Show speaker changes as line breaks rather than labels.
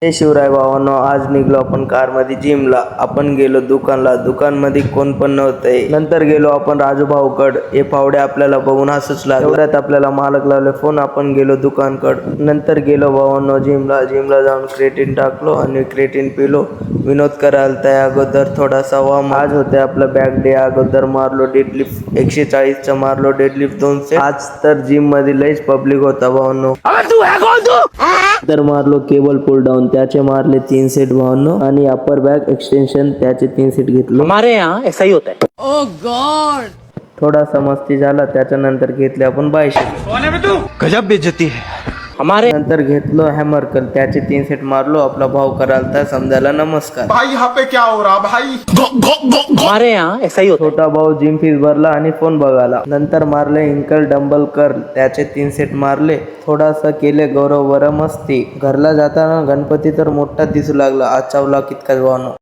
हे शिवराय भावांनो, आज निघलो आपण कारमध्ये जिमला. आपण गेलो दुकानला. दुकानमध्ये कोण पण नव्हते. नंतर गेलो आपण राजू भाऊकड. हे पावडे आपल्याला बघून हसच लागले. एवढ्यात आपल्याला मालक लावले फोन. आपण गेलो दुकानकड. नंतर गेलो भावांनो जिमला जाऊन क्रेटीन टाकलो आणि क्रेटीन पिलो. विनोद करायला त्या अगोदर थोडासा वार्म. आज होते आपलं बॅक डे. अगोदर मारलो डेडलिफ्ट 140 मारलो डेडलिफ्ट 200. आज तर जिम मध्ये लईच पब्लिक होता भावांनो. तर मारलो केबल पुल डाऊन, त्याचे मारले 3 सेट भावांनो. आणि अप्पर बॅक एक्सटेन्शन त्याचे 3 सेट घेतले.
हमारे यहाँ ऐसा ही होता है.
ओह गॉड.
थोडासा मस्ती झाला. त्याच्यानंतर घेतले आपण बायसेप.
गजब बेइज्जती है.
हमारे
नंतर घेतलो हॅमर कर्ल, त्याचे 3 सेट मारलो. आपला भाव करालता समजायला नमस्कार.
भाई यहाँ पे क्या हो रहा भाई.
हमारे यहाँ ऐसा ही होता है.
छोटा भाऊ जिम फीस भरला आणि फोन बघाला. नंतर मारले इंकल डंबल कर्ल, त्याचे 3 सेट मारले. थोडासा केले गौरव वर मस्ती. घरला जाताना गणपती तर मोठा दिसू लागला. आजचा व्लॉग इतकाच भावनो.